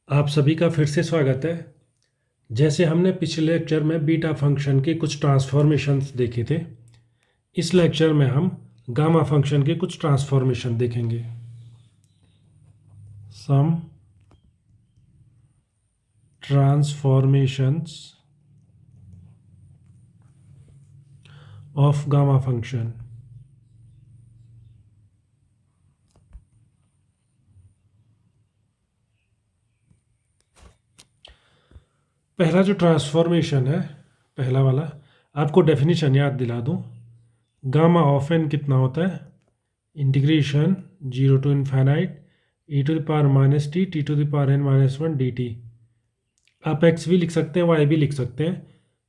आप सभी का फिर से स्वागत है। जैसे हमने पिछले लेक्चर में बीटा फंक्शन के कुछ ट्रांसफॉर्मेशंस देखे थे, इस लेक्चर में हम गामा फंक्शन के कुछ ट्रांसफॉर्मेशन देखेंगे। सम ट्रांसफॉर्मेशंस ऑफ गामा फंक्शन। पहला जो ट्रांसफॉर्मेशन है, पहला वाला, आपको डेफिनेशन याद दिला दूं। गामा ऑफ एन कितना होता है? Integration 0 to infinite e to the power minus t t to the power n minus one d t. आप x भी लिख सकते हैं, y भी लिख सकते हैं,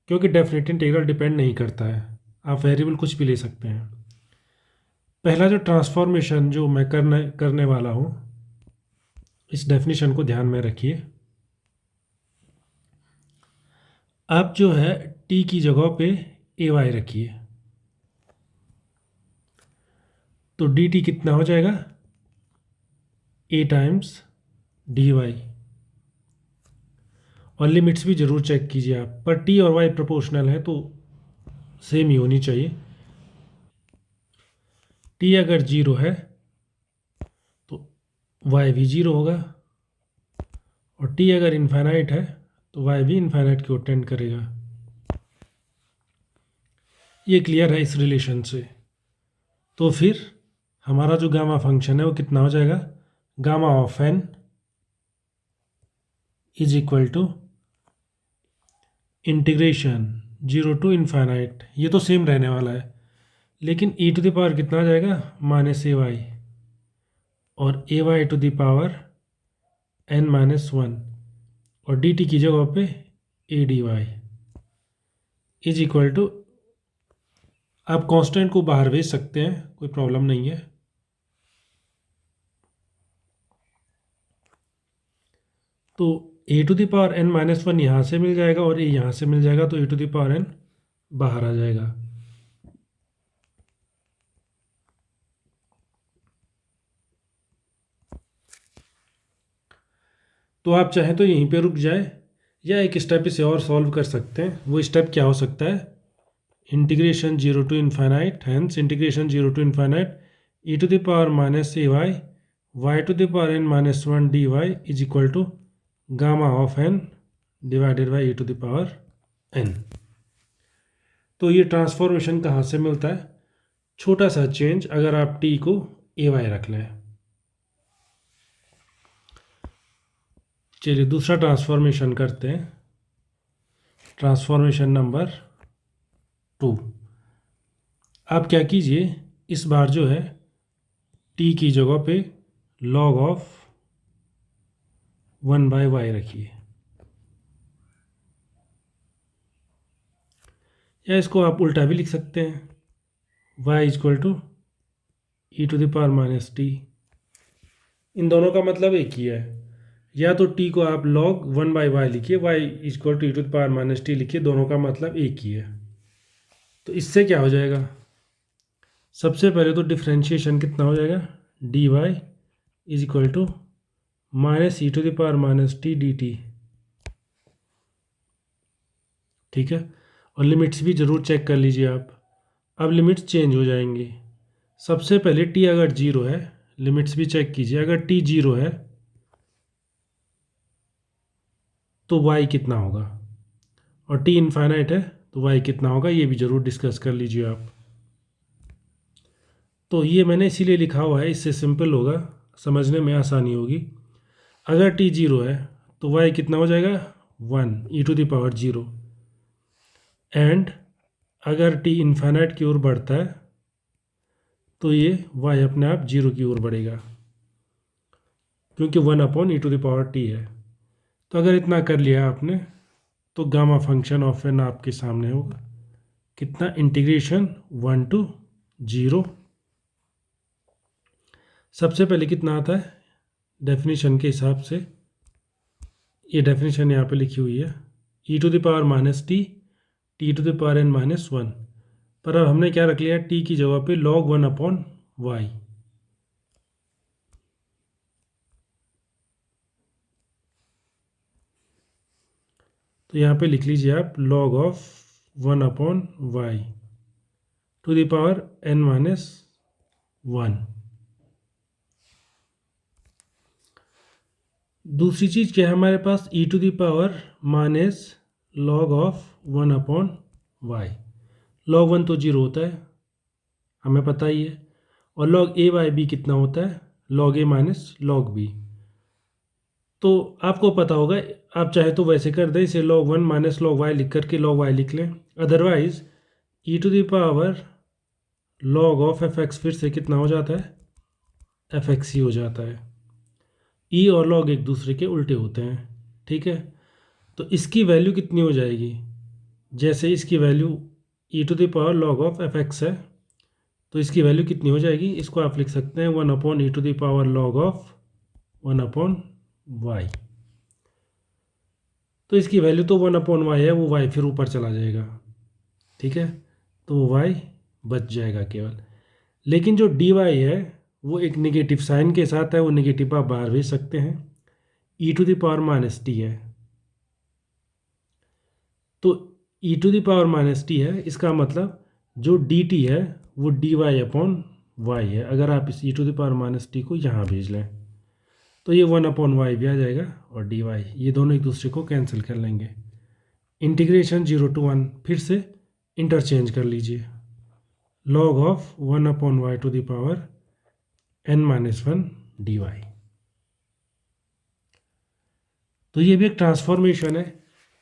क्योंकि डेफिनेट इंटीग्रल डिपेंड नहीं करता है। आप वेरिएबल कुछ भी ले सकते हैं। पहला जो ट्रांसफॉर्मेशन जो मैं करने वाला हूँ, इस डेफिनेशन को ध्यान में रखिए। आप जो है t की जगह पे ए वाई रखिए, तो डी टी कितना हो जाएगा? a times d y. और लिमिट्स भी ज़रूर चेक कीजिए आप, पर t और y प्रोपोर्शनल है तो सेम ही होनी चाहिए। t अगर जीरो है तो y भी जीरो होगा, और t अगर इन्फाइनाइट है तो y भी इन्फाइनाइट की ओर टेंड करेगा। ये क्लियर है इस रिलेशन से। तो फिर हमारा जो गामा फंक्शन है वो कितना हो जाएगा? Gamma of n is equal to integration 0 to infinite, ये तो सेम रहने वाला है, लेकिन e टू द पावर कितना आ जाएगा? माइनस ए वाई, और a y to the power n minus one, और डी टी की जगह पे a d y is equal to, आप कांस्टेंट को बाहर भेज सकते हैं, कोई प्रॉब्लम नहीं है। तो a to the power n minus one यहाँ से मिल जाएगा और ए यहाँ से मिल जाएगा, तो a to the power n बाहर आ जाएगा। तो आप चाहें तो यहीं पे रुक जाए, या एक स्टेप इसे और सॉल्व कर सकते हैं। वो स्टेप क्या हो सकता है? Integration 0 to infinite, hence integration 0 to infinite e to the power minus a y y to the power n minus one d y is equal to gamma of n divided by e to the power n। तो ये transformation कहाँ से मिलता है? छोटा सा change, अगर आप t को ए वाई रख लें। चलिए दूसरा ट्रांसफॉर्मेशन करते हैं। Transformation number 2। आप क्या कीजिए, इस बार जो है t की जगह पे log ऑफ 1 बाय वाई रखिए, या इसको आप उल्टा भी लिख सकते हैं, y is equal to e to the power minus t. इन दोनों का मतलब एक ही है। या तो t को आप log 1 बाई वाई लिखिए, y is equal to e to the power minus t लिखिए, दोनों का मतलब एक ही है। तो इससे क्या हो जाएगा? सबसे पहले तो डिफ्रेंशिएशन कितना हो जाएगा? D y is equal to minus e to the power minus t d t. ठीक है, और लिमिट्स भी ज़रूर चेक कर लीजिए आप। अब लिमिट्स चेंज हो जाएंगी। सबसे पहले t अगर जीरो है, लिमिट्स भी चेक कीजिए, अगर t जीरो है तो y कितना होगा, और t इनफाइनाइट है तो y कितना होगा, ये भी ज़रूर डिस्कस कर लीजिए आप। तो ये मैंने इसीलिए लिखा हुआ है, इससे सिंपल होगा, समझने में आसानी होगी। अगर t जीरो है तो y कितना हो जाएगा? 1 e to the power zero. And अगर t इनफाइनाइट की ओर बढ़ता है तो ये y अपने आप जीरो की ओर बढ़ेगा, क्योंकि 1 upon e to the power t है। तो अगर इतना कर लिया आपने, तो गामा फंक्शन ऑफ एन आपके सामने होगा। कितना? Integration 1 to 0। सबसे पहले कितना आता है डेफिनेशन के हिसाब से? ये डेफिनेशन यहाँ पे लिखी हुई है, e to the power minus t t to the power n minus one. पर अब हमने क्या रख लिया? टी की जगह पे log 1 अपॉन वाई। तो यहाँ पे लिख लीजिए आप log of 1/y to the power n-1। दूसरी चीज़ क्या है हमारे पास, e to the power minus log of 1/y। log 1 तो 0 होता है, हमें पता ही है, और log a बाई b कितना होता है, log a minus log b। तो आपको पता होगा, आप चाहे तो वैसे कर दें, इसे log 1 माइनस log y लिख करके log y लिख लें। Otherwise e to the power log of fx फिर से कितना हो जाता है, fx ही हो जाता है। e और log एक दूसरे के उल्टे होते हैं, ठीक है। तो इसकी वैल्यू कितनी हो जाएगी, जैसे इसकी value e to the power log of fx है, तो इसकी वैल्यू कितनी हो जाएगी, इसको आप लिख सकते हैं 1/e to the power log of 1/y। तो इसकी वैल्यू तो 1/y है, वो y फिर ऊपर चला जाएगा, ठीक है, तो y बच जाएगा केवल। लेकिन जो dy है वो एक नेगेटिव साइन के साथ है, वो नेगेटिव आप बाहर भेज सकते हैं, e to the power minus t है। तो e to the power minus t है, इसका मतलब जो dt है वो dy/y है। अगर आप इस e to the power minus t को यहाँ भेज लें तो ये 1/y भी आ जाएगा, और dy ये दोनों एक दूसरे को कैंसिल कर लेंगे। इंटीग्रेशन 0 to 1 फिर से इंटरचेंज कर लीजिए, log of 1/y to the power n-1 dy। तो ये भी एक ट्रांसफॉर्मेशन है।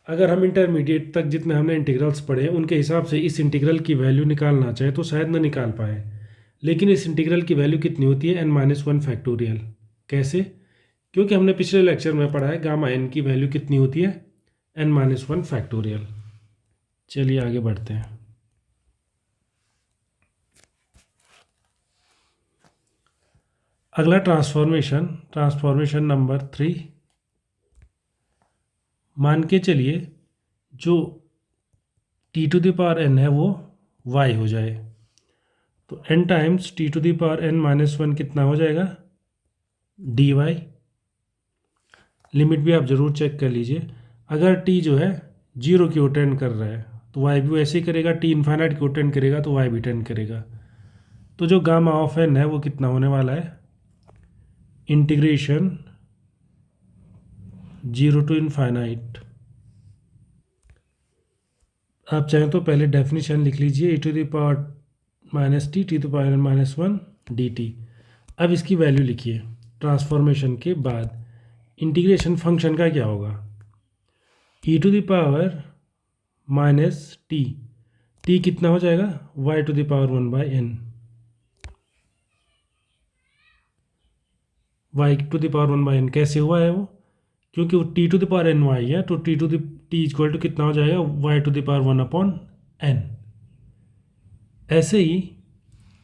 अगर हम इंटरमीडिएट तक जितने हमने इंटीग्रल्स पढ़े हैं उनके हिसाब से इस इंटीग्रल की वैल्यू निकालना चाहे तो शायद ना निकाल पाए, लेकिन इस इंटीग्रल की वैल्यू कितनी होती है, n-1 फैक्टोरियल। कैसे, क्योंकि हमने पिछले लेक्चर में पढ़ा है गामा n की वैल्यू कितनी होती है, n-1 फैक्टोरियल। चलिए आगे बढ़ते हैं। अगला ट्रांसफॉर्मेशन नंबर 3। मान के चलिए जो t to the power n है वो y हो जाए, तो n times t to the power n-1 कितना हो जाएगा, dy। लिमिट भी आप ज़रूर चेक कर लीजिए, अगर t जो है 0 की ओर टेंड कर रहा है तो y भी वैसे ही करेगा, t इन्फाइनाइट की ओर टेंड करेगा तो y भी टेंड करेगा। तो जो गामा ऑफ n है वो कितना होने वाला है, इंटीग्रेशन 0 to इन्फाइनाइट। आप चाहें तो पहले डेफिनेशन लिख लीजिए, e to the power minus t to the power -1 dt। अब इसकी वैल्यू लिखिए ट्रांसफॉर्मेशन के बाद। इंटीग्रेशन फंक्शन का क्या होगा, e to the power minus t कितना हो जाएगा, y to the power 1/n। y to the power 1/n कैसे हुआ है वो, क्योंकि वो t to the power n y है, तो t इक्वल टू कितना हो जाएगा, y to the power 1/n। ऐसे ही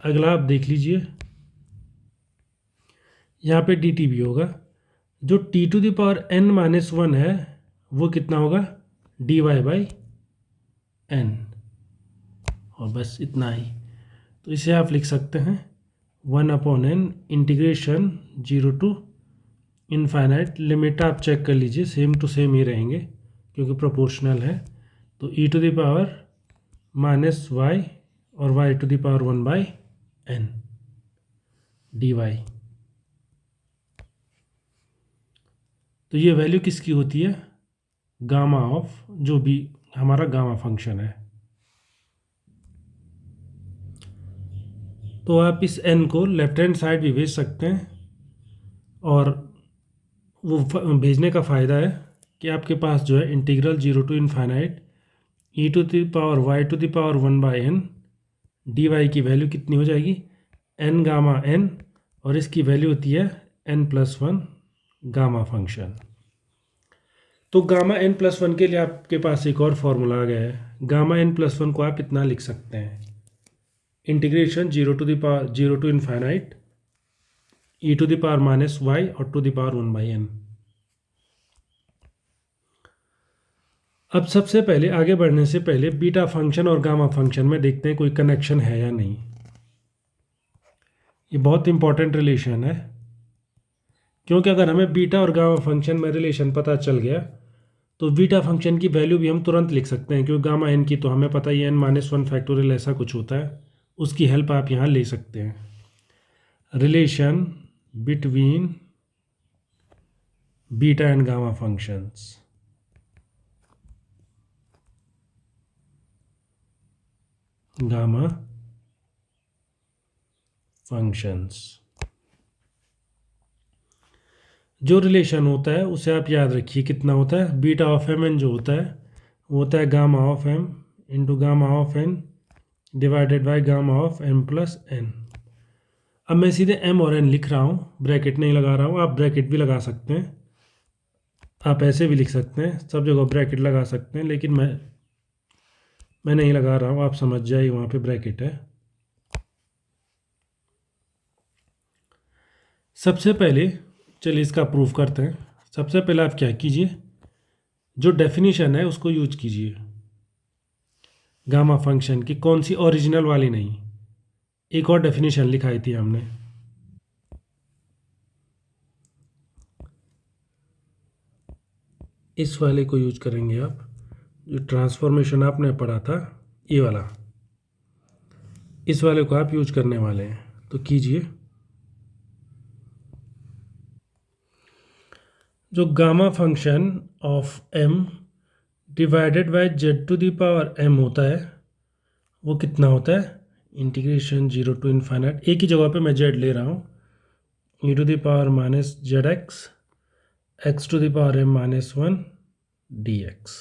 अगला आप देख लीजिए, यहाँ पे dt भी होगा, जो t to the power n-1 है वो कितना होगा, dy/n। और बस इतना ही, तो इसे आप लिख सकते हैं 1/n integration 0 to infinite. Limit आप चेक कर लीजिए, सेम टू सेम ही रहेंगे क्योंकि प्रोपोर्शनल है। तो e to the power minus y और y to the power 1/n dy। तो ये वैल्यू किसकी होती है, गामा ऑफ जो भी हमारा गामा फंक्शन है। तो आप इस n को लेफ्ट हैंड साइड भी भेज सकते हैं, और वो भेजने का फ़ायदा है कि आपके पास जो है integral 0 to infinite e to the power y to the power 1/n dy की वैल्यू कितनी हो जाएगी, n गामा n, और इसकी वैल्यू होती है n+1 गामा फंक्शन। तो गामा n+1 के लिए आपके पास एक और फॉर्मूला आ गया है। गामा n+1 को आप इतना लिख सकते हैं, integration 0 to infinite e to the power minus y और टू द पावर 1/n। अब सबसे पहले आगे बढ़ने से पहले बीटा फंक्शन और गामा फंक्शन में देखते हैं कोई कनेक्शन है या नहीं। ये बहुत इंपॉर्टेंट रिलेशन है, क्योंकि अगर हमें बीटा और गामा फंक्शन में रिलेशन पता चल गया तो बीटा फंक्शन की वैल्यू भी हम तुरंत लिख सकते हैं, क्योंकि गामा एन की तो हमें पता ही है n-1 फैक्टोरियल ऐसा कुछ होता है, उसकी हेल्प आप यहाँ ले सकते हैं। Relation between beta and gamma functions. Gamma functions जो रिलेशन होता है उसे आप याद रखिए, कितना होता है, बीटा ऑफ एम एन जो होता है वो होता है gamma of m into gamma of n divided by gamma of m plus n. अब मैं सीधे एम और एन लिख रहा हूँ, ब्रैकेट नहीं लगा रहा हूँ, आप ब्रैकेट भी लगा सकते हैं, आप ऐसे भी लिख सकते हैं, सब जगह ब्रैकेट लगा सकते हैं, लेकिन मैं नहीं लगा रहा हूँ, आप समझ जाइए वहाँ पे ब्रैकेट है। सबसे पहले चलिए इसका प्रूफ करते हैं। सबसे पहले आप क्या कीजिए, जो डेफिनेशन है उसको यूज कीजिए गामा फंक्शन की, कौन सी, ओरिजिनल वाली नहीं, एक और डेफिनेशन लिखाई थी हमने। इस वाले को यूज करेंगे आप, जो ट्रांसफॉर्मेशन आपने पढ़ा था ये वाला, इस वाले को आप यूज करने वाले हैं। तो कीजिए, जो gamma function of m divided by z to the power m होता है वो कितना होता है, इंटीग्रेशन 0 टू इन्फाइनाइट, एक ही जगह पे मैं जेड ले रहा हूँ, e to the power minus z x to the power m minus 1 d x.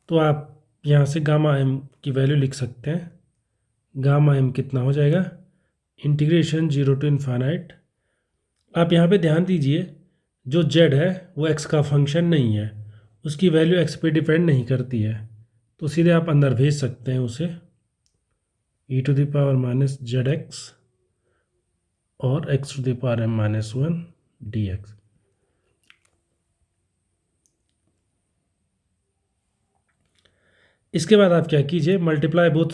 तो आप यहाँ से गामा एम की वैल्यू लिख सकते हैं, गामा एम कितना हो जाएगा, इंटीग्रेशन 0 टू इन्फाइनाइट। आप यहाँ पे ध्यान दीजिए, जो z है वो x का फंक्शन नहीं है, उसकी वैल्यू x पे डिपेंड नहीं करती है, तो सीधे आप अंदर भेज सकते हैं उसे, e to the power minus z x और x to the power m minus 1 d x. इसके बाद आप क्या कीजिए, multiply both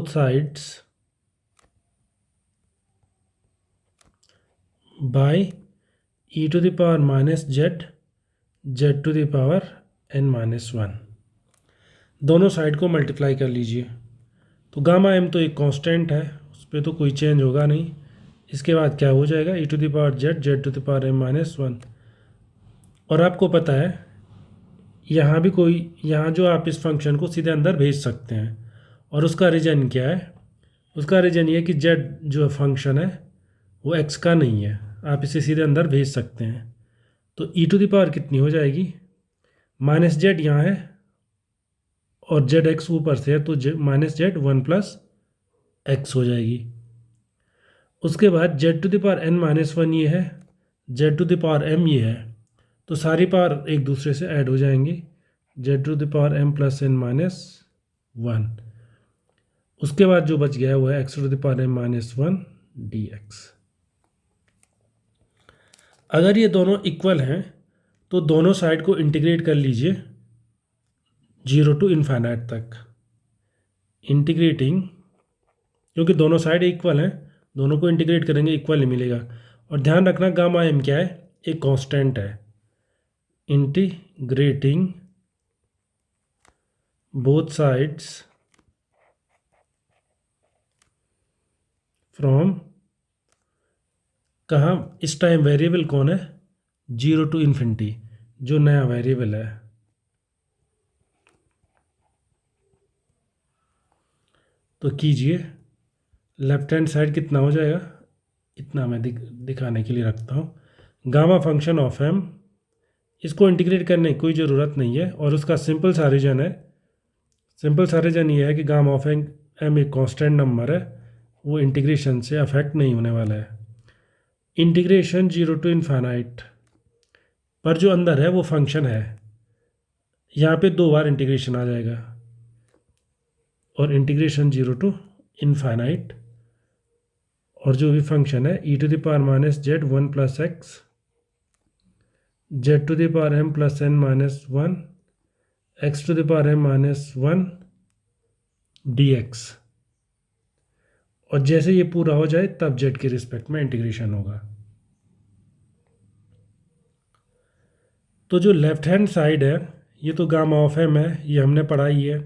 sides by e to the power minus z to the power n minus 1, दोनों साइड को multiply कर लीजिए। तो गामा एम तो एक कांस्टेंट है, उस पर तो कोई चेंज होगा नहीं। इसके बाद क्या हो जाएगा, e to the power z to the power m minus 1। और आपको पता है यहाँ भी कोई, यहाँ जो आप इस फंक्शन को सीधे अंदर भेज सकते हैं, और उसका रीजन क्या है, उसका रीजन ये है कि z जो फंक्शन है वो x का नहीं है, आप इसे सीधे अंदर भेज सकते हैं। तो e टू द पावर कितनी हो जाएगी, माइनस जेड यहाँ है और जेड एक्स ऊपर से है, तो माइनस जेड 1 प्लस एक्स हो जाएगी। उसके बाद z to the power n minus 1 ये है, z to the power m ये है, तो सारी पावर एक दूसरे से ऐड हो जाएंगी, z to the power m plus n minus 1। उसके बाद जो बच गया है वो है x to the power m minus 1 d x. अगर ये दोनों इक्वल हैं तो दोनों साइड को इंटीग्रेट कर लीजिए 0 टू इन्फाइनाइट तक, इंटीग्रेटिंग, क्योंकि दोनों साइड इक्वल हैं, दोनों को इंटीग्रेट करेंगे इक्वल ही मिलेगा। और ध्यान रखना गामा एम क्या है, एक कांस्टेंट है। इंटीग्रेटिंग बोथ साइड्स फ्रॉम, कहाँ, इस टाइम वेरिएबल कौन है, 0 टू इन्फिनिटी, जो नया वेरिएबल है। तो कीजिए, लेफ्ट हैंड साइड कितना हो जाएगा, इतना मैं दिखाने के लिए रखता हूँ, गामा फंक्शन ऑफ एम, इसको इंटीग्रेट करने की कोई ज़रूरत नहीं है, और उसका सिंपल सा रीजन है, सिंपल सा रीजन ये है कि गामा ऑफ एम एक कांस्टेंट नंबर है, वो इंटीग्रेशन से अफेक्ट नहीं होने वाला है। इंटीग्रेशन 0 टू इन्फाइनाइट पर जो अंदर है वो फंक्शन है, यहाँ पे 2 बार इंटीग्रेशन आ जाएगा, और इंटीग्रेशन 0 टू इन्फाइनाइट, और जो भी फंक्शन है e to the power minus z 1 plus x, z to the power m plus n minus 1, x to the power m minus 1 d x. और जैसे ये पूरा हो जाए तब z के रिस्पेक्ट में इंटीग्रेशन होगा। तो जो लेफ्ट हैंड साइड है ये तो गामा ऑफ एम है, ये हमने पढ़ा ही है,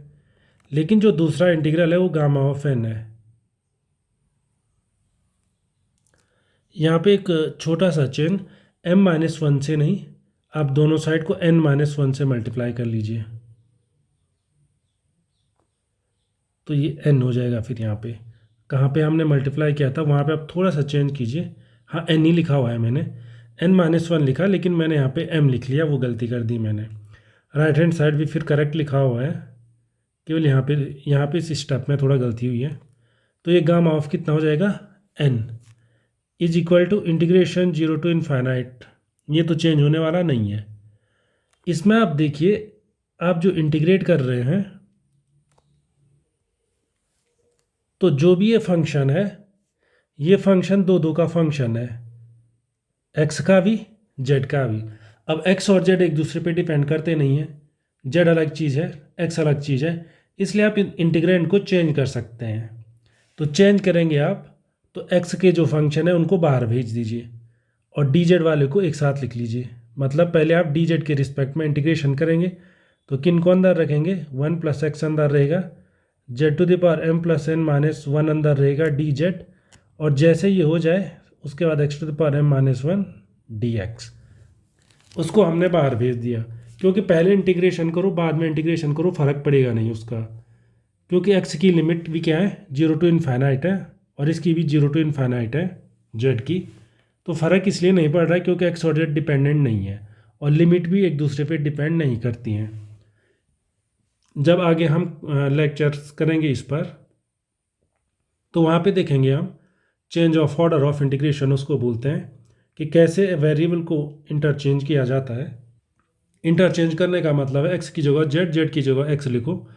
लेकिन जो दूसरा इंटीग्रल है वो गामा ऑफ एन है। यहाँ पे एक छोटा सा चेंज, m-1 से नहीं, आप दोनों साइड को n-1 से मल्टीप्लाई कर लीजिए, तो ये n हो जाएगा। फिर यहाँ पे कहाँ पे हमने मल्टीप्लाई किया था वहाँ पे आप थोड़ा सा चेंज कीजिए। हाँ n ही लिखा हुआ है मैंने, n-1 लिखा, लेकिन मैंने यहाँ पे m लिख लिया, वो गलती कर दी मैंने। राइट हैंड साइड भी फिर करेक्ट लिखा हुआ है, केवल यहाँ पे इस स्टेप में थोड़ा गलती हुई है। तो ये गामा ऑफ कितना हो जाएगा, n is equal to integration 0 to infinite, ये तो चेंज होने वाला नहीं है। इसमें आप देखिए, आप जो इंटीग्रेट कर रहे हैं तो जो भी ये फंक्शन है, ये फंक्शन दो का फंक्शन है, एक्स का भी जेड का भी। अब एक्स और जेड एक दूसरे पे डिपेंड करते नहीं हैं, जेड अलग चीज़ है, एक्स अलग चीज़ है, इसलिए आप इंटीग्रेंड को चेंज कर सकते हैं। तो चेंज करेंगे आप, तो एक्स के जो फंक्शन है उनको बाहर भेज दीजिए और डी जेड वाले को एक साथ लिख लीजिए। मतलब पहले आप डी जेड के रिस्पेक्ट में इंटीग्रेशन करेंगे तो किन को अंदर रखेंगे, 1+x अंदर रहेगा, z⁻m+n-1 अंदर रहेगा डी जेड, और जैसे ये हो जाए उसके बाद x⁻m-1 dx, उसको हमने बाहर भेज दिया। क्योंकि पहले इंटीग्रेशन करो बाद में इंटीग्रेशन करो फ़र्क पड़ेगा नहीं उसका, क्योंकि x की लिमिट भी क्या है, 0 टू इनफाइनाइट है, और इसकी भी 0 टू इनफाइनाइट है z की। तो फ़र्क इसलिए नहीं पड़ रहा है क्योंकि x और z डिपेंडेंट नहीं है, और लिमिट भी एक दूसरे पे डिपेंड नहीं करती हैं। जब आगे हम लेक्चर्स करेंगे इस पर, तो वहाँ पे देखेंगे हम change of order of integration उसको बोलते हैं, कि कैसे वेरिएबल को इंटरचेंज किया जाता है। इंटरचेंज करने का मतलब है एक्स की जगह जेड, जेड की जगह एक्स लिखो।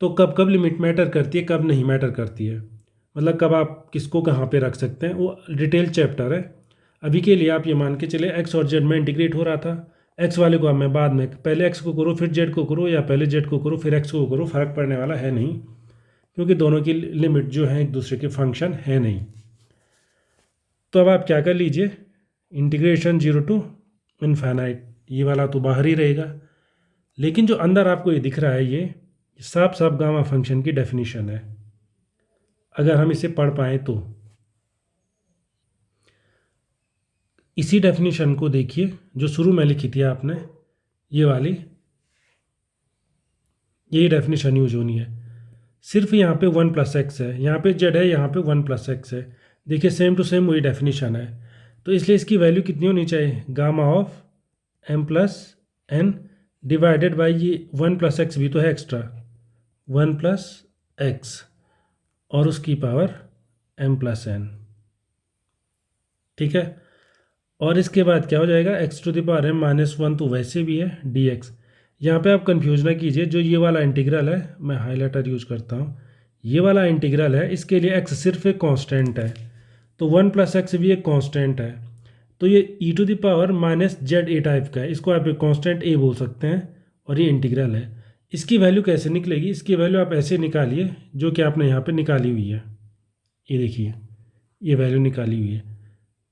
तो कब कब लिमिट मैटर करती है, कब नहीं मैटर करती है, मतलब कब आप किसको कहाँ पे रख सकते हैं, वो डिटेल चैप्टर है। अभी के लिए आप ये मान के चले एक्स और जेड में इंटीग्रेट हो रहा था, एक्स वाले को अब मैं बाद में, पहले एक्स को करो फिर जेड को करो, या पहले जेड को करो फिर एक्स को करो, फ़र्क पड़ने वाला है नहीं, क्योंकि दोनों की लिमिट जो है एक दूसरे के फंक्शन है नहीं। तो अब आप क्या कर लीजिए, इंटीग्रेशन 0 टू इनफाइनाइट, ये वाला तो बाहर ही रहेगा, लेकिन जो अंदर आपको ये दिख रहा है ये साफ साफ गामा फंक्शन की डेफिनेशन है, अगर हम इसे पढ़ पाएँ तो। इसी डेफिनेशन को देखिए जो शुरू में लिखी थी आपने, ये वाली, यही डेफिनेशन यूज होनी है। सिर्फ यहाँ पे 1+x है, यहाँ पे z है, यहाँ पे 1+x है, देखिए सेम टू सेम वही डेफिनेशन है। तो इसलिए इसकी वैल्यू कितनी होनी चाहिए, gamma of m+n divided by ये 1+x भी तो है एक्स्ट्रा, 1+x और उसकी पावर m+n, ठीक है। और इसके बाद क्या हो जाएगा, x⁻m-1 तो वैसे भी है dx। यहाँ पे आप कंफ्यूज ना कीजिए, जो ये वाला इंटीग्रल है, मैं हाइलाइटर यूज करता हूँ, ये वाला इंटीग्रल है, इसके लिए x सिर्फ एक कांस्टेंट है, तो 1+x भी एक कांस्टेंट है। तो ये e⁻−za टाइप का है, इसको आप एक कांस्टेंट a बोल सकते हैं, और ये इंटीग्रल है। इसकी वैल्यू कैसे निकलेगी, इसकी वैल्यू आप ऐसे निकालिए जो कि आपने यहाँ पर निकाली हुई है, ये देखिए ये वैल्यू निकाली हुई है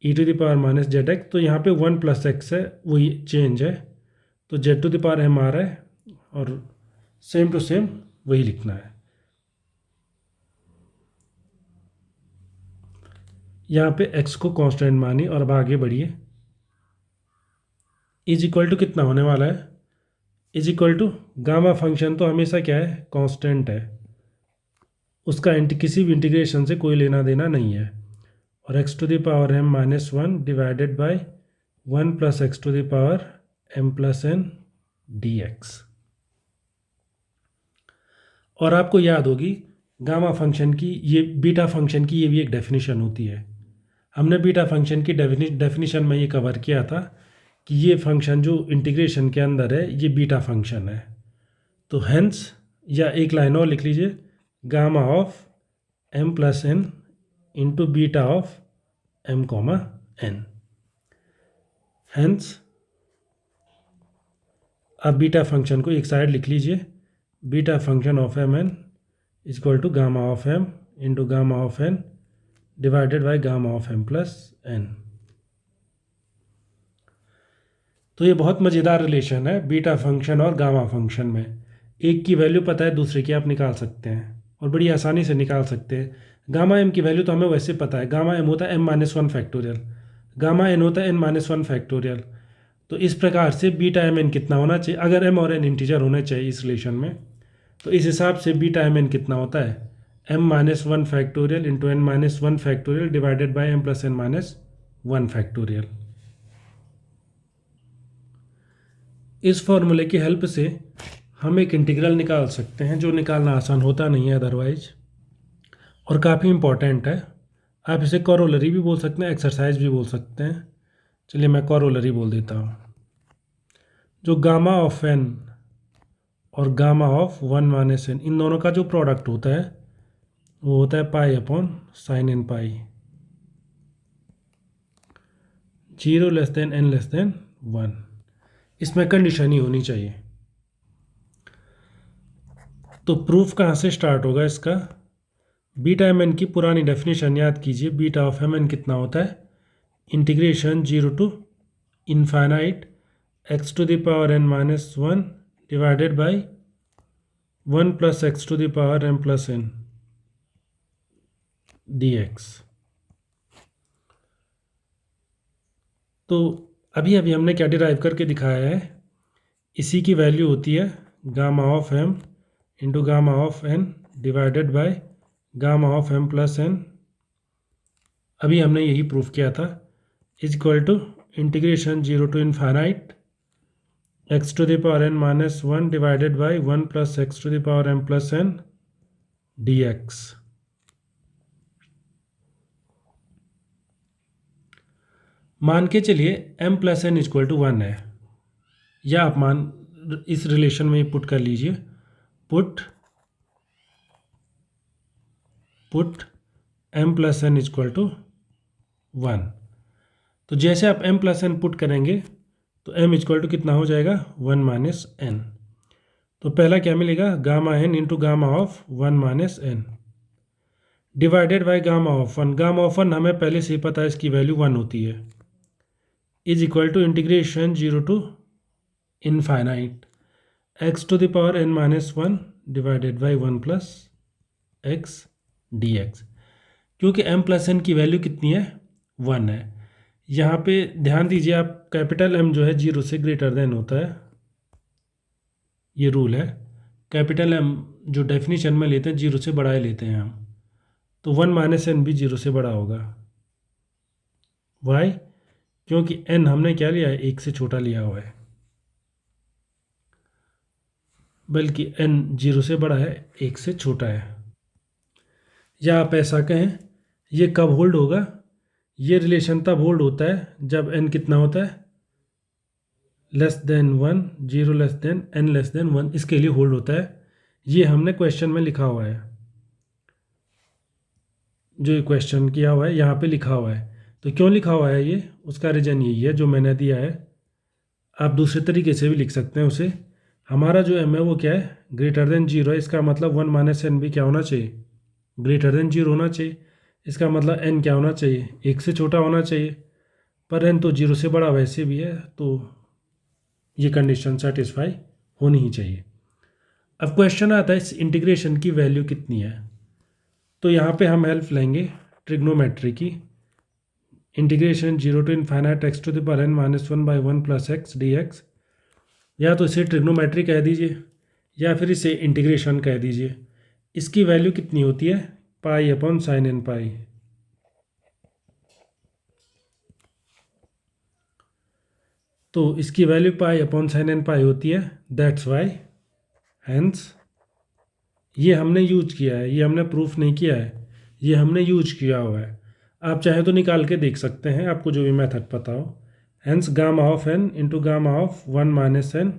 e⁻−zx, तो यहाँ पे 1+x है, वही चेंज है, तो z⁻m आ रहा है, और सेम टू सेम वही लिखना है। यहाँ पे x को कांस्टेंट मानिए और अब आगे बढ़िए। इज इक्वल टू कितना होने वाला है, is equal to gamma function तो हमेशा क्या है, कांस्टेंट है, उसका किसी भी इंटीग्रेशन से कोई लेना देना नहीं है, और x⁻m-1 divided by 1+x⁻m+n dx। और आपको याद होगी गामा फंक्शन की, ये बीटा फंक्शन की ये भी एक डेफिनेशन होती है। हमने बीटा फंक्शन की डेफिनेशन में ये कवर किया था कि ये फंक्शन जो इंटीग्रेशन के अंदर है ये बीटा फंक्शन है। तो हेंस, या एक लाइन और लिख लीजिए, gamma of m+n into beta of m,n। Hence आप बीटा फंक्शन को एक साइड लिख लीजिए, beta function of mn is equal to gamma of m into gamma of n divided by gamma of m+n। तो ये बहुत मज़ेदार रिलेशन है बीटा फंक्शन और गामा फंक्शन में। एक की वैल्यू पता है, दूसरे की आप निकाल सकते हैं और बड़ी आसानी से निकाल सकते हैं। गामा एम की वैल्यू तो हमें वैसे पता है, गामा एम होता है m-1 फैक्टोरियल, गामा एन होता है n-1 फैक्टोरियल। तो इस प्रकार से बीटा एम एन कितना होना चाहिए, अगर एम और एन इंटीजर होने चाहिए इस रिलेशन में, तो इस हिसाब से बीटा एम एन कितना होता है m-1 factorial into n-1 factorial divided by m+n-1 factorial. इस फॉर्मूले की हेल्प से हम एक इंटीग्रल निकाल सकते हैं जो निकालना आसान होता नहीं है अदरवाइज, और काफ़ी इम्पॉर्टेंट है। आप इसे कॉरोलरी भी बोल सकते हैं, एक्सरसाइज भी बोल सकते हैं। चलिए मैं कॉरोलरी बोल देता हूँ। जो गामा ऑफ एन और गामा ऑफ 1-n, इन दोनों का जो प्रोडक्ट होता है वो होता है पाई अपॉन साइन एन पाई, 0 n <1। इसमें कंडीशन ही होनी चाहिए। तो प्रूफ कहाँ से स्टार्ट होगा इसका, बीटा एम एन की पुरानी डेफिनेशन याद कीजिए। बीटा ऑफ एम एन कितना होता है, integration 0 to infinite x⁻n-1 divided by 1 + x⁻m+n dx। तो अभी अभी हमने क्या डिराइव करके दिखाया है, इसी की वैल्यू होती है gamma of m into gamma of n divided by gamma of m+n। अभी हमने यही प्रूफ किया था, is equal to integration 0 to infinite x⁻n-1 divided by 1 + x⁻m+n dx। मान के चलिए m+n = 1 है, या आप इस रिलेशन में पुट कर लीजिए, पुट m+n = 1। तो जैसे आप m+n पुट करेंगे तो m = कितना हो जाएगा 1 - n। तो पहला क्या मिलेगा, gamma n into gamma of 1 - n divided by gamma of 1। Gamma of 1 हमें पहले से ही पता है, इसकी वैल्यू 1 होती है, is equal to integration 0 to infinite x⁻n-1 divided by 1 + x dx। क्योंकि m+n की वैल्यू कितनी है 1 है। यहाँ पे ध्यान दीजिए आप, कैपिटल M जो है 0 से ग्रेटर देन होता है, ये रूल है। कैपिटल M जो डेफिनेशन में लेते हैं 0 से बड़ा ही लेते हैं हम, तो 1 - n भी 0 से बड़ा होगा। वाई, क्योंकि n हमने क्या लिया है, 1 से छोटा लिया हुआ है, बल्कि n 0 से बड़ा है, 1 से छोटा है। या आप ऐसा कहें, ये कब होल्ड होगा, ये रिलेशन तब होल्ड होता है जब n कितना होता है <1, 0 n <1, इसके लिए होल्ड होता है। ये हमने क्वेश्चन में लिखा हुआ है, जो क्वेश्चन किया हुआ है यहाँ पे लिखा हुआ है। तो क्यों लिखा हुआ है ये, उसका रीज़न यही है जो मैंने दिया है। आप दूसरे तरीके से भी लिख सकते हैं उसे। हमारा जो m है वो क्या है, ग्रेटर देन 0 है, इसका मतलब 1 - n भी क्या होना चाहिए, ग्रेटर देन 0 होना चाहिए। इसका मतलब n क्या होना चाहिए, 1 से छोटा होना चाहिए, पर n तो 0 से बड़ा वैसे भी है, तो ये कंडीशन सेटिस्फाई होनी ही चाहिए। अब क्वेश्चन आता है इस इंटीग्रेशन की वैल्यू कितनी है, तो यहाँ पे हम हेल्प लेंगे ट्रिग्नोमेट्री की। Integration 0 to infinite x⁻n-1 by 1 + x dx, या तो इसे ट्रिग्नोमेट्री कह दीजिए या फिर इसे इंटीग्रेशन कह दीजिए। इसकी वैल्यू कितनी होती है, pi upon sine n pi. तो इसकी value pi upon sine n pi होती है, दैट्स वाई, हैंस ये हमने यूज किया है, ये हमने प्रूफ नहीं किया है, ये हमने यूज किया हुआ है। आप चाहे तो निकाल के देख सकते हैं, आपको जो भी मेथड पता हो। Hence gamma of n into gamma of 1 - n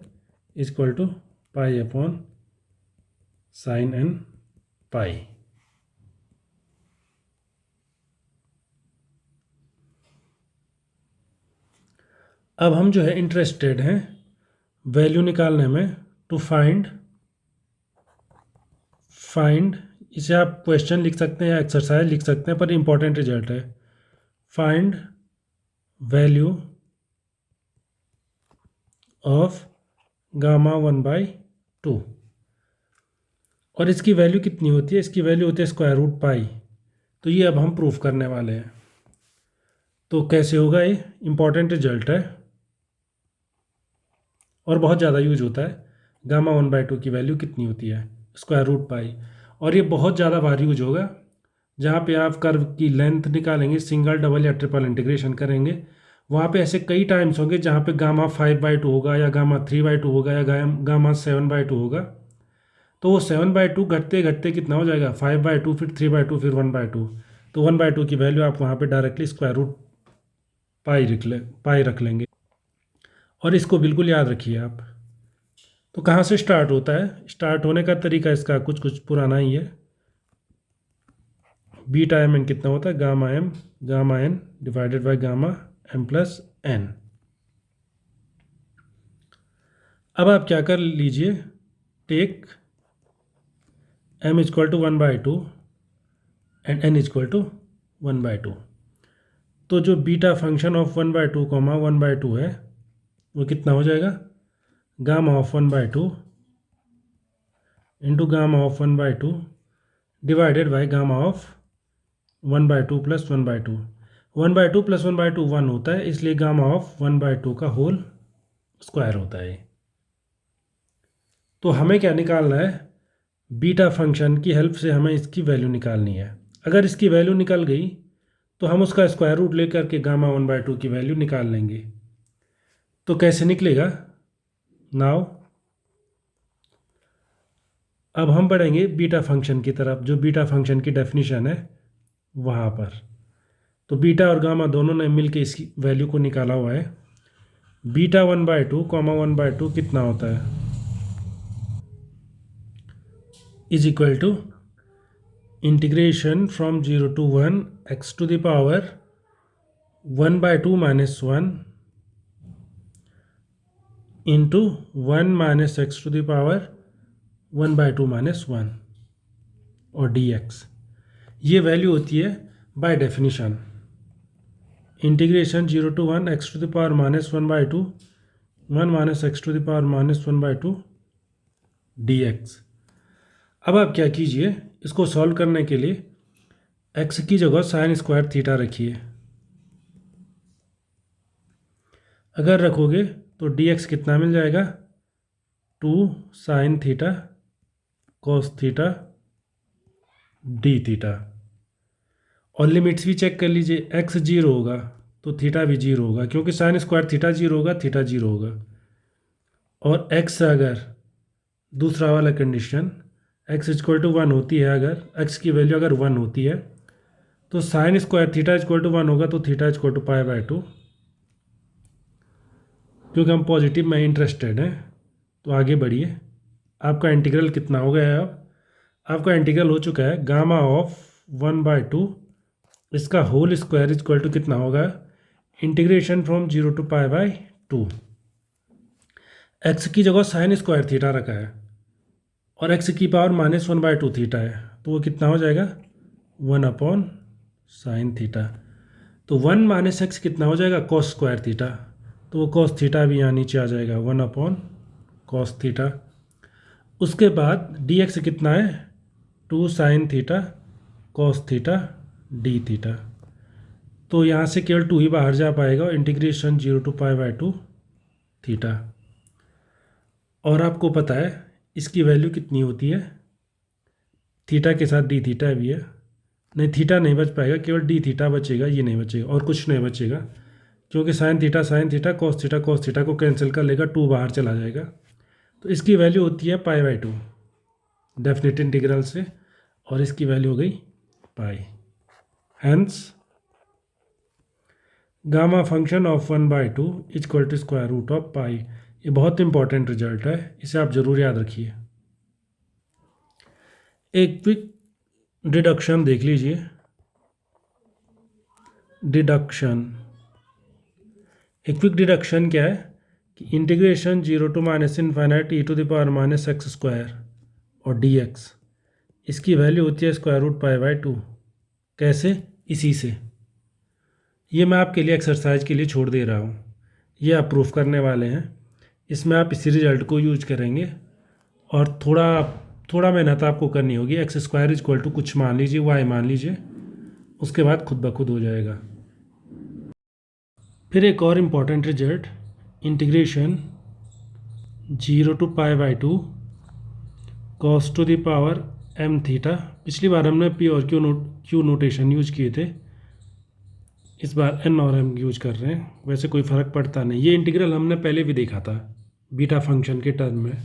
equal to pi upon sine n pi. अब हम जो है इंटरेस्टेड हैं वैल्यू निकालने में, टू फाइंड इसे आप क्वेश्चन लिख सकते हैं या एक्सरसाइज लिख सकते हैं, पर इंपॉर्टेंट रिजल्ट है। Find value of gamma 1/2। और इसकी वैल्यू कितनी होती है? इसकी वैल्यू होती है स्क्वायर रूट पाई। तो ये अब हम प्रूफ करने वाले हैं। तो कैसे होगा? ये इम्पॉर्टेंट रिजल्ट है और बहुत ज़्यादा यूज होता है। गामा 1/2 की वैल्यू कितनी होती है? Square root pi. और ये बहुत ज़्यादा बार यूज होगा जहाँ पे आप कर्व की लेंथ निकालेंगे, सिंगल डबल या ट्रिपल इंटीग्रेशन करेंगे। वहाँ पे ऐसे कई टाइम्स होंगे जहाँ पे गामा 5/2 होगा या गामा 3/2 होगा या गामा 7/2 होगा। तो वो 7/2 घटते घटते कितना हो जाएगा? 5/2, फिर 3/2, फिर 1/2। तो 1/2 की वैल्यू आप वहाँ पे डायरेक्टली स्क्वायर रूट पाई रख लेंगे। और इसको बिल्कुल याद रखिए आप। तो कहाँ से स्टार्ट होता है? स्टार्ट होने का तरीका इसका कुछ कुछ पुराना ही है। बीटा एम एन कितना होता है? Gamma n divided by gamma m plus n. अब आप क्या कर लीजिए, take m equal to 1/2 and n equal to 1/2। तो जो बीटा फंक्शन ऑफ 1/2 कॉमा 1/2 है वो कितना हो जाएगा? Gamma of 1/2 into gamma of 1/2 divided by gamma of 1/2 plus 1/2। 1/2 plus 1/2 1 होता है, इसलिए गामा ऑफ 1/2 का होल स्क्वायर होता है। तो हमें क्या निकालना है? बीटा फंक्शन की हेल्प से हमें इसकी वैल्यू निकालनी है। अगर इसकी वैल्यू निकल गई तो हम उसका स्क्वायर रूट लेकर के गामा 1/2 की वैल्यू निकाल लेंगे। तो कैसे निकलेगा? नाउ अब हम बढ़ेंगे बीटा फंक्शन की तरफ, जो बीटा फंक्शन की डेफिनेशन है वहाँ पर। तो बीटा और गामा दोनों ने मिलकर इसकी वैल्यू को निकाला हुआ है। बीटा 1/2 कॉमा 1/2 कितना होता है? Is equal to integration from 0 to 1 x to the power 1/2 minus 1 into 1 minus x to the power 1/2 minus 1 और dx। ये वैल्यू होती है by definition integration 0 to 1 x to the power minus 1/2 1 minus x to the power minus 1/2 dx। अब आप क्या कीजिए, इसको सॉल्व करने के लिए x की जगह साइन स्क्वायर थीटा रखिए। अगर रखोगे तो dx कितना मिल जाएगा? 2 sine theta cos theta d theta. और लिमिट्स भी चेक कर लीजिए, x 0 होगा तो थीटा भी 0 होगा, क्योंकि साइन स्क्वायर थीटा 0 होगा, थीटा 0 होगा। और x अगर दूसरा वाला कंडीशन x इक्वल टू 1 होती है, अगर x की वैल्यू अगर 1 होती है तो sine square theta equal to 1 होगा, तो थीटा इक्वल टू π/2। क्योंकि हम पॉजिटिव में इंटरेस्टेड हैं तो आगे बढ़िए। आपका इंटीग्रल कितना हो गया है? अब आपका इंटीग्रल हो चुका है गामा ऑफ 1/2 इसका होल स्क्वायर इक्वल टू कितना होगा? Integration from 0 to π/2। एक्स की जगह साइन स्क्वायर थीटा रखा है और एक्स की पावर माइनस 1/2 थीटा है, तो वो कितना हो जाएगा? 1/sin theta. तो 1 माइनस एक्स कितना हो जाएगा? Cos square theta. तो वो कॉस थीटा भी यहाँ नीचे आ जाएगा, 1/cos थीटा। उसके बाद dx कितना है? 2 sin theta cos theta d theta. तो यहाँ से केवल 2 ही बाहर जा पाएगा, इंटीग्रेशन 0 to π/2 थीटा। और आपको पता है इसकी वैल्यू कितनी होती है? थीटा के साथ डी थीटा भी है, नहीं थीटा नहीं बच पाएगा, केवल डी थीटा बचेगा, ये नहीं बचेगा और कुछ नहीं बचेगा, क्योंकि साइन थीटा कॉस थीटा को कैंसिल कर लेगा, 2 बाहर चला जाएगा। तो इसकी वैल्यू होती है π/2 डेफिनेट इंटीग्रल से, और इसकी वैल्यू हो गई pi. Hence gamma function of 1/2 equal to square root of pi. ये बहुत इंपॉर्टेंट रिजल्ट है, इसे आप ज़रूर याद रखिए। एक क्विक डिडक्शन देख लीजिए। डिडक्शन, एक क्विक डिडक्शन क्या है कि इंटीग्रेशन 0 to -∞ e⁻⁻x² और dx, इसकी वैल्यू होती है स्क्वायर रूट π/2। कैसे? इसी से। ये मैं आपके लिए एक्सरसाइज के लिए छोड़ दे रहा हूँ, ये आप प्रूफ करने वाले हैं। इसमें आप इसी रिजल्ट को यूज करेंगे और थोड़ा थोड़ा मेहनत आपको करनी होगी। X square is equal to कुछ मान लीजिए, वाई मान लीजिए, उसके बाद खुद ब खुद हो जाएगा। फिर एक और important result, integration 0 to pi by 2 cos to the power m theta. पिछली बार हमने p और q नोटेशन यूज किए थे, इस बार n और m यूज कर रहे हैं। वैसे कोई फ़र्क पड़ता नहीं, ये इंटीग्रल हमने पहले भी देखा था बीटा फंक्शन के टर्म में।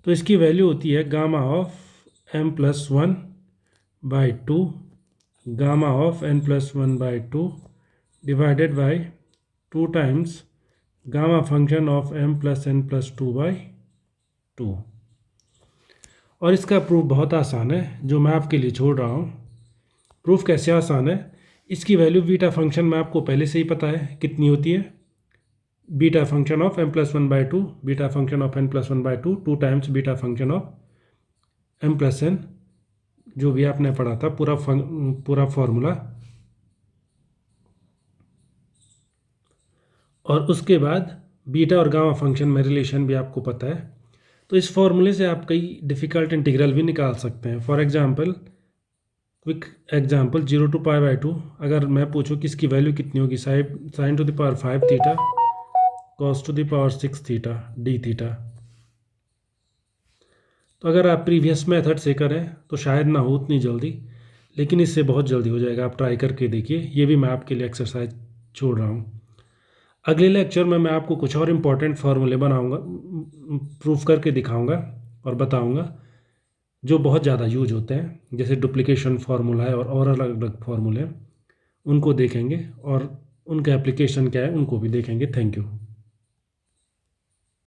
तो इसकी वैल्यू होती है gamma of m+1/2 gamma of n+1/2 divided by 2 times gamma function of m+n+2/2। और इसका प्रूफ बहुत आसान है, जो मैं आपके लिए छोड़ रहा हूँ। प्रूफ कैसे आसान है, इसकी वैल्यू बीटा फंक्शन में आपको पहले से ही पता है कितनी होती है। Beta function of m+1/2 beta function of n+1/2 2 times beta function of m+n, जो भी आपने पढ़ा था पूरा फॉर्मूला। और उसके बाद बीटा और गामा फंक्शन में रिलेशन भी आपको पता है। तो इस फॉर्मूले से आप कई डिफ़िकल्ट इंटीग्रल भी निकाल सकते हैं। For example, quick example 0 to pi by 2, अगर मैं पूछूं कि इसकी वैल्यू कितनी होगी, sine to the power 5 theta cos to the power 6 theta d theta. तो अगर आप प्रीवियस मेथड से करें तो शायद ना हो उतनी जल्दी, लेकिन इससे बहुत जल्दी हो जाएगा। आप ट्राई करके देखिए, ये भी मैं आपके लिए एक्सरसाइज छोड़ रहा हूँ। अगले लेक्चर में मैं आपको कुछ और इम्पॉर्टेंट फार्मूले बनाऊंगा, प्रूफ करके दिखाऊंगा और बताऊंगा, जो बहुत ज़्यादा यूज होते हैं, जैसे डुप्लीकेशन फार्मूला है और अलग अलग फार्मूले, उनको देखेंगे और उनका एप्लीकेशन क्या है उनको भी देखेंगे। Thank you.